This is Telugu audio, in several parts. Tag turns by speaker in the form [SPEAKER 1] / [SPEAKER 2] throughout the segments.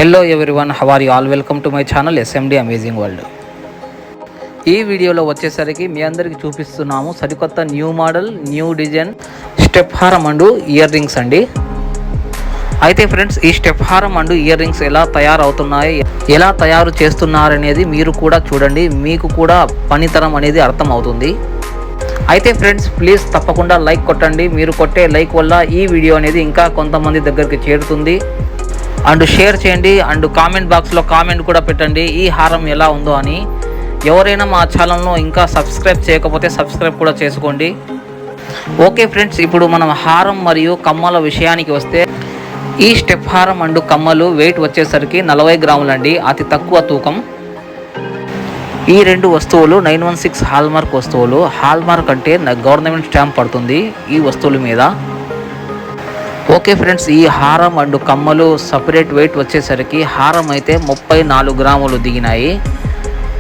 [SPEAKER 1] Hello everyone, how are you all? Welcome to my channel SMD amazing world. ఈ వీడియోలో వచ్చేసరికి మీ అందరికి చూపిస్తున్నాము సరికొత్త new model, new design step హారం అండ్ ఇయర్ రింగ్స్ అండి. అయితే ఫ్రెండ్స్, ఈ స్టెప్ హారం అండ్ ఇయర్ రింగ్స్ ఎలా తయారవుతున్నాయి, ఎలా తయారు చేస్తున్నారనేది మీరు కూడా చూడండి, మీకు కూడా పనితనం అనేది అర్థం అవుతుంది. అయితే ఫ్రెండ్స్, ప్లీజ్ తప్పకుండా లైక్ కొట్టండి. మీరు కొట్టే లైక్ వల్ల ఈ వీడియో అనేది ఇంకా కొంతమంది దగ్గరికి చేరుతుంది. అండ్ షేర్ చేయండి, అండ్ కామెంట్ బాక్స్లో కామెంట్ కూడా పెట్టండి ఈ హారం ఎలా ఉందో అని. ఎవరైనా మా ఛానల్ను ఇంకా సబ్స్క్రైబ్ చేయకపోతే సబ్స్క్రైబ్ కూడా చేసుకోండి. ఓకే ఫ్రెండ్స్, ఇప్పుడు మనం హారం మరియు కమ్మల విషయానికి వస్తే, ఈ స్టెప్ హారం అండ్ కమ్మలు వెయిట్ వచ్చేసరికి 40 గ్రాములండి, అతి తక్కువ తూకం. ఈ రెండు వస్తువులు 916 హాల్మార్క్ వస్తువులు. హాల్మార్క్ అంటే గవర్నమెంట్ స్టాంప్ పడుతుంది ఈ వస్తువుల మీద. ఓకే ఫ్రెండ్స్, ఈ హారం అండ్ కమ్మలు సపరేట్ వెయిట్ వచ్చేసరికి హారం అయితే 34 గ్రాములు దిగినాయి,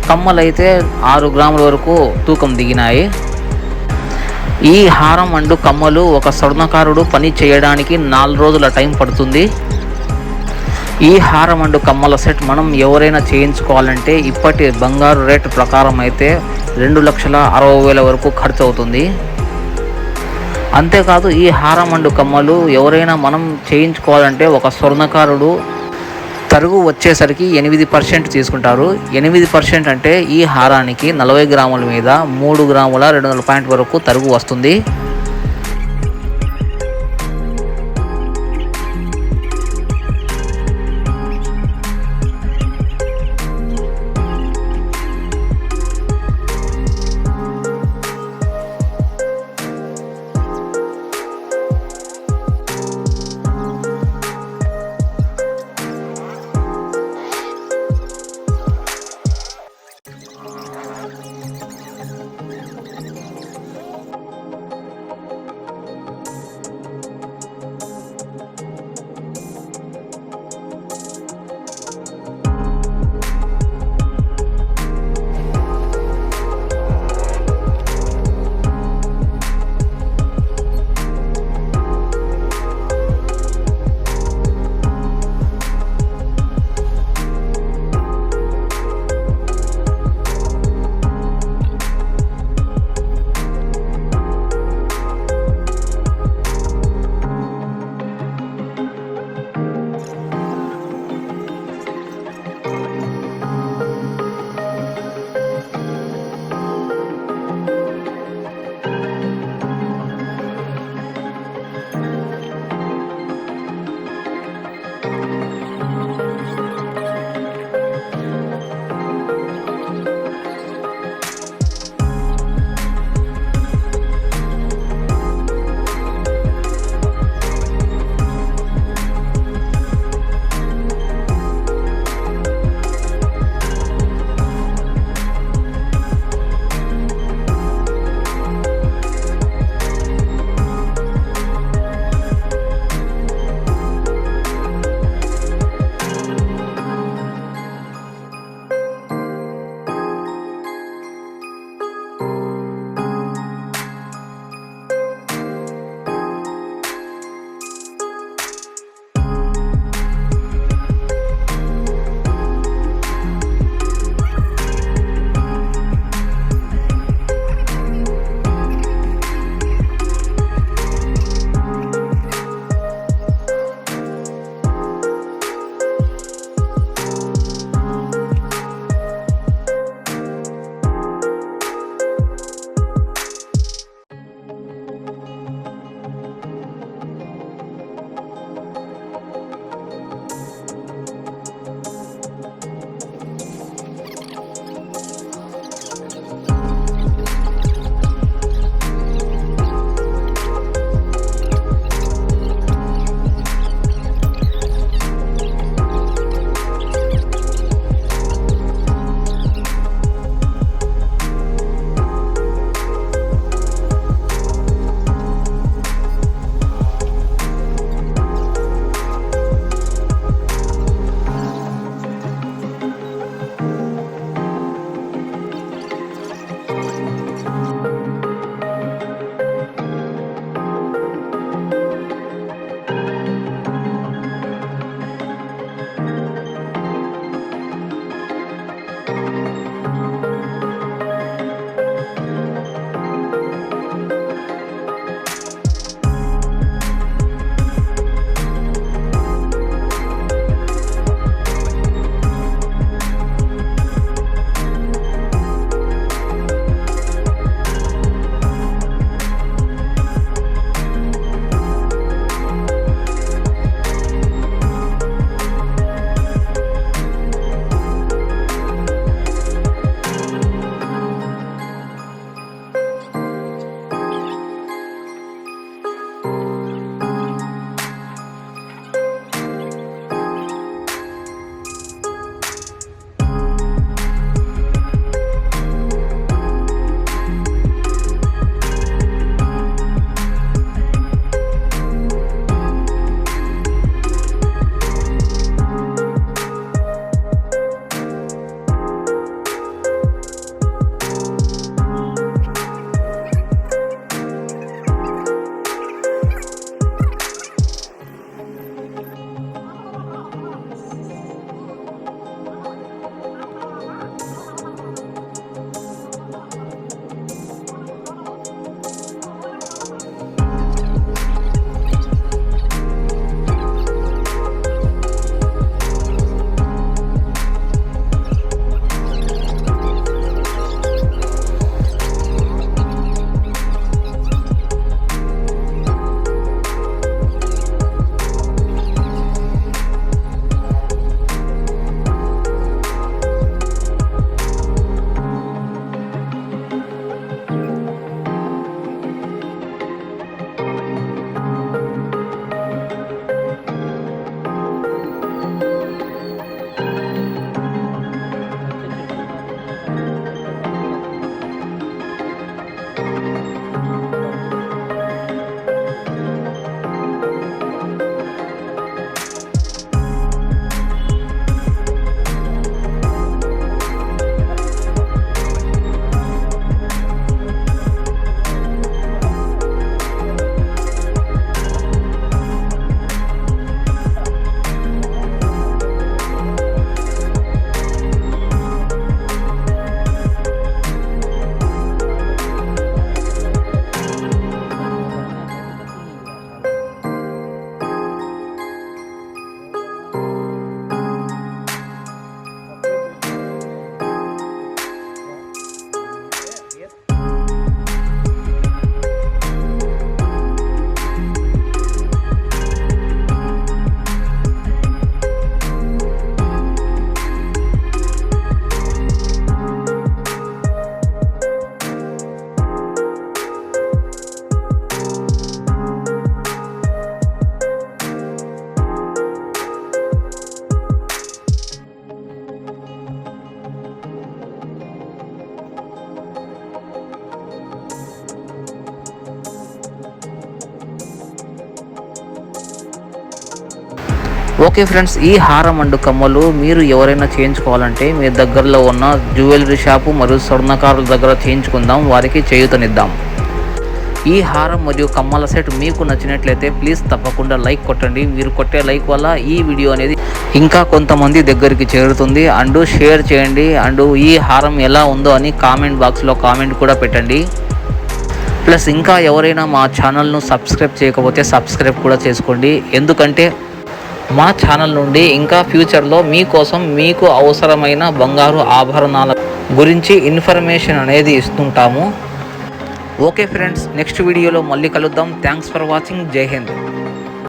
[SPEAKER 1] కమ్మలు అయితే 6 గ్రాముల వరకు తూకం దిగినాయి. ఈ హారం అండ్ కమ్మలు ఒక స్వర్ణకారుడు పని చేయడానికి 4 రోజుల టైం పడుతుంది. ఈ హారం అండ్ కమ్మల సెట్ మనం ఎవరైనా చేయించుకోవాలంటే ఇప్పటి బంగారు రేటు ప్రకారం అయితే 2,60,000 వరకు ఖర్చు అవుతుంది. అంతేకాదు, ఈ హారం అండ్ కమ్మలు ఎవరైనా మనం చేయించుకోవాలంటే ఒక స్వర్ణకారుడు తరుగు వచ్చేసరికి 8% తీసుకుంటారు. 8% అంటే ఈ హారానికి 40 గ్రాముల మీద 3 గ్రాముల 200 పాయింట్ వరకు తరుగు వస్తుంది. ఓకే ఫ్రెండ్స్, ఈ హారం అండ్ కమ్మలు మీరు ఎవరైనా చేయించుకోవాలంటే మీ దగ్గరలో ఉన్న జ్యువెలరీ షాపు మరియు స్వర్ణకారుల దగ్గర చేయించుకుందాం, వారికి చేయూతనిద్దాం. ఈ హారం మరియు కమ్మల సెట్ మీకు నచ్చినట్లయితే ప్లీజ్ తప్పకుండా లైక్ కొట్టండి. మీరు కొట్టే లైక్ వల్ల ఈ వీడియో అనేది ఇంకా కొంతమంది దగ్గరికి చేరుతుంది. అండ్ షేర్ చేయండి. అండ్ ఈ హారం ఎలా ఉందో అని కామెంట్ బాక్స్లో కామెంట్ కూడా పెట్టండి. ప్లస్ ఇంకా ఎవరైనా మా ఛానల్ను సబ్స్క్రైబ్ చేయకపోతే సబ్స్క్రైబ్ కూడా చేసుకోండి. ఎందుకంటే మా ఛానల్ నుండి ఇంకా ఫ్యూచర్లో మీకోసం మీకు అవసరమైన బంగారు ఆభరణాల గురించి ఇన్ఫర్మేషన్ అనేది ఇస్తుంటాము. ఓకే ఫ్రెండ్స్, నెక్స్ట్ వీడియోలో మళ్ళీ కలుద్దాం. Thanks for watching. జై హింద్.